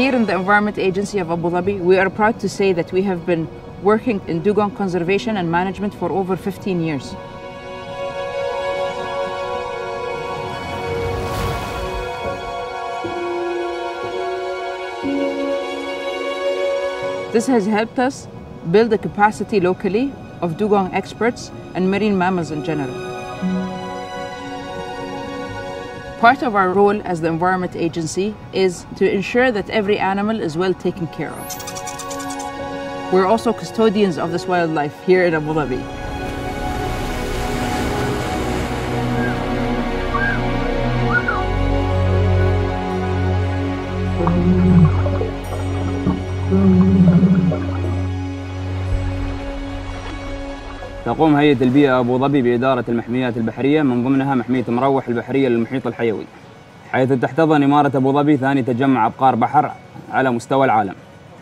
Here in the Environment Agency of Abu Dhabi, we are proud to say that we have been working in dugong conservation and management for over 15 years. This has helped us build a capacity locally of dugong experts and marine mammals in general. Part of our role as the Environment Agency is to ensure that every animal is well taken care of. We're also custodians of this wildlife here in Abu Dhabi. تقوم هيئة البيئة أبو ظبي بإدارة المحميات البحرية من ضمنها محمية مروح البحرية للمحيط الحيوي، حيث تحتضن إمارة أبو ظبي ثاني تجمع أبقار بحر على مستوى العالم.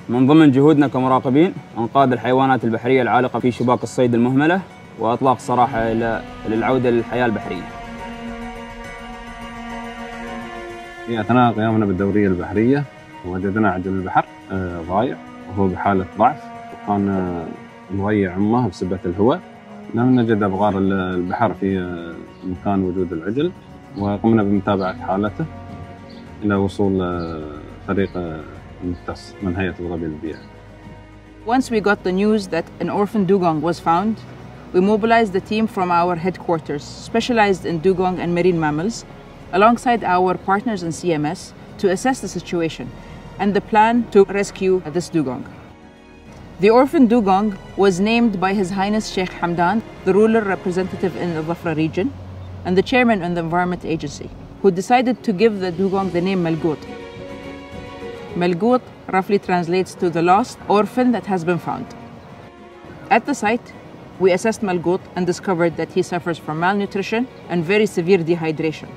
من ضمن جهودنا كمراقبين إنقاذ الحيوانات البحرية العالقة في شباك الصيد المهملة وإطلاق سراحها للعودة للحياة البحرية. في أثناء قيامنا بالدورية البحرية وجدنا عجل البحر ضايع وهو بحالة ضعف، وكان مضيع أمه بسبة الهواء. لم نجد أبقار البحر في مكان وجود العجل، وقمنا بمتابعة حالته إلى وصول فريق مختص من هيئة أبو ظبي للبيئة. Once we got the news that an orphan dugong was found, we mobilized the team from our headquarters, specialized in dugong and marine mammals, alongside our partners in CMS to assess the situation and the plan to rescue this dugong. The orphan dugong was named by His Highness Sheikh Hamdan, the ruler representative in the Dhafra region, and the chairman of the Environment Agency, who decided to give the dugong the name Malqout. Malqout roughly translates to the lost orphan that has been found. At the site, we assessed Malqout and discovered that he suffers from malnutrition and very severe dehydration.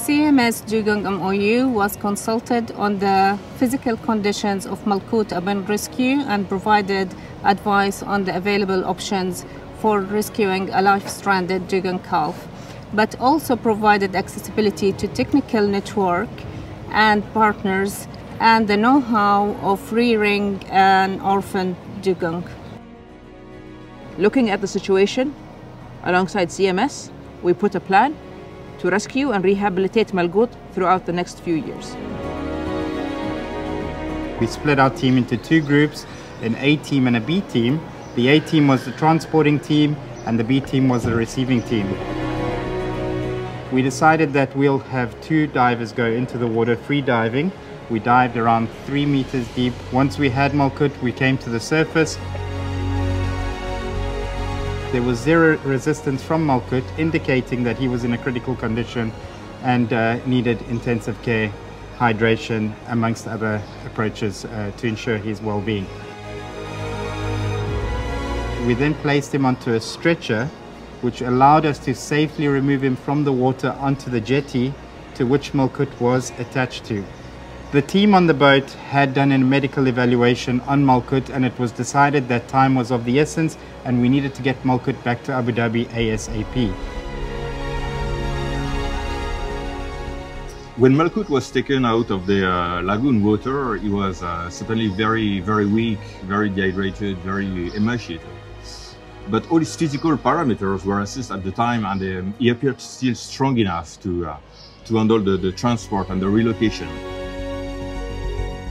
CMS Dugong MOU was consulted on the physical conditions of Malqout Dugong Rescue and provided advice on the available options for rescuing a life-stranded dugong calf, but also provided accessibility to technical network and partners and the know-how of rearing an orphan dugong. Looking at the situation, alongside CMS, we put a plan to rescue and rehabilitate Malqout throughout the next few years. We split our team into two groups, an A team and a B team. The A team was the transporting team and the B team was the receiving team. We decided that we'll have two divers go into the water, free diving. We dived around 3 meters deep. Once we had Malqout, we came to the surface. There was zero resistance from Malqout, indicating that he was in a critical condition and needed intensive care, hydration, amongst other approaches to ensure his well-being. We then placed him onto a stretcher, which allowed us to safely remove him from the water onto the jetty to which Malqout was attached to. The team on the boat had done a medical evaluation on Malqout, and it was decided that time was of the essence and we needed to get Malqout back to Abu Dhabi ASAP. When Malqout was taken out of the lagoon water, he was certainly very, very weak, very dehydrated, very emaciated. But all his physical parameters were assessed at the time, and he appeared still strong enough to handle the transport and the relocation.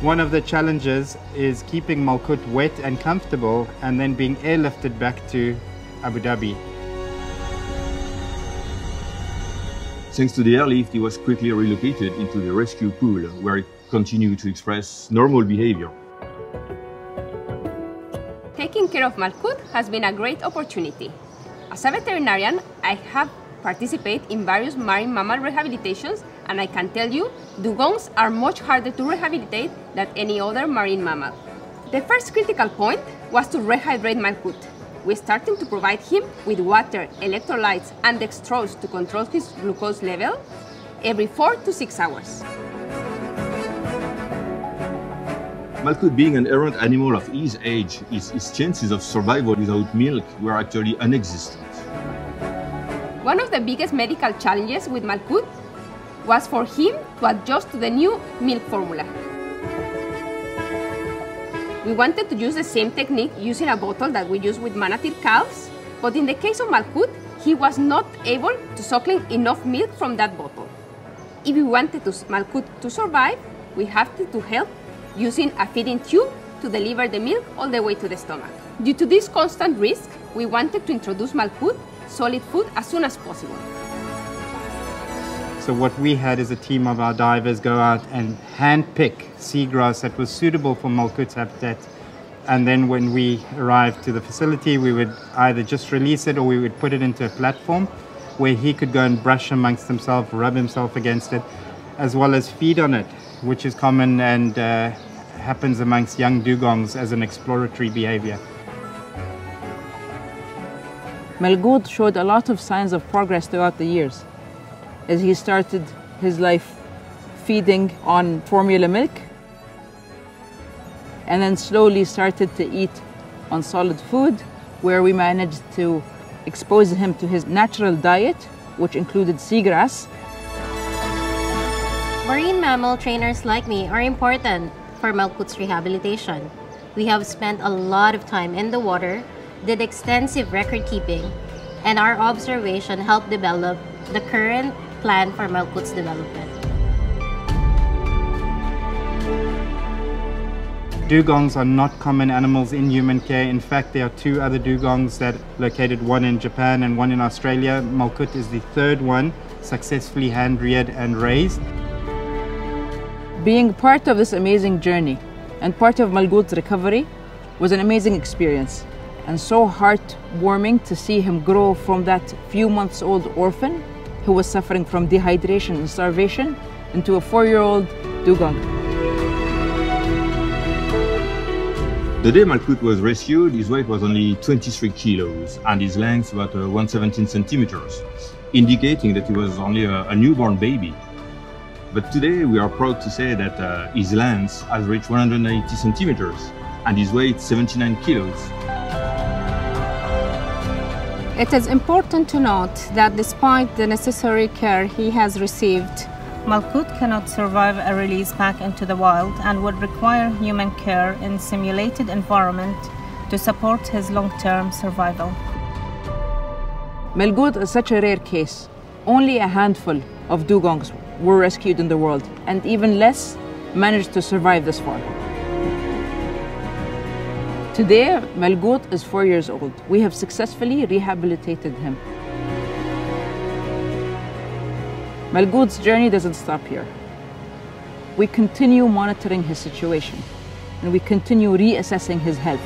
One of the challenges is keeping Malqout wet and comfortable and then being airlifted back to Abu Dhabi. Thanks to the airlift, he was quickly relocated into the rescue pool, where he continued to express normal behavior. Taking care of Malqout has been a great opportunity. As a veterinarian, I have participated in various marine mammal rehabilitations, and I can tell you, dugongs are much harder to rehabilitate than any other marine mammal. The first critical point was to rehydrate Malqout. We started to provide him with water, electrolytes, and dextrose to control his glucose level every 4 to 6 hours. Malqout, being an errant animal of his age, his chances of survival without milk were actually non-existent. One of the biggest medical challenges with Malqout was for him to adjust to the new milk formula. We wanted to use the same technique using a bottle that we use with manatee calves, but in the case of Malquot, he was not able to suckling enough milk from that bottle. If we wanted Malquot to survive, we have to help using a feeding tube to deliver the milk all the way to the stomach. Due to this constant risk, we wanted to introduce Malquot solid food as soon as possible. So what we had is a team of our divers go out and hand-pick seagrass that was suitable for Malquot's habitat. And then when we arrived to the facility, we would either just release it or we would put it into a platform where he could go and brush amongst himself, rub himself against it, as well as feed on it, which is common and happens amongst young dugongs as an exploratory behavior. Malquot showed a lot of signs of progress throughout the years, as he started his life feeding on formula milk and then slowly started to eat on solid food, where we managed to expose him to his natural diet, which included seagrass. Marine mammal trainers like me are important for Malquot's rehabilitation. We have spent a lot of time in the water, did extensive record keeping, and our observation helped develop the current plan for Malquot's development. Dugongs are not common animals in human care. In fact, there are two other dugongs that located, one in Japan and one in Australia. Malquot is the third one successfully hand-reared and raised. Being part of this amazing journey and part of Malquot's recovery was an amazing experience, and so heartwarming to see him grow from that few months old orphan who was suffering from dehydration and starvation into a 4-year-old dugong. The day Malquot was rescued, his weight was only 23 kilos and his length about 117 centimeters, indicating that he was only a newborn baby. But today we are proud to say that his length has reached 180 centimeters and his weight 79 kilos. It is important to note that despite the necessary care he has received, Malquot cannot survive a release back into the wild and would require human care in simulated environment to support his long-term survival. Malquot is such a rare case. Only a handful of dugongs were rescued in the world, and even less managed to survive this far. Today, Malquot is 4 years old. We have successfully rehabilitated him. Malquot's journey doesn't stop here. We continue monitoring his situation, and we continue reassessing his health.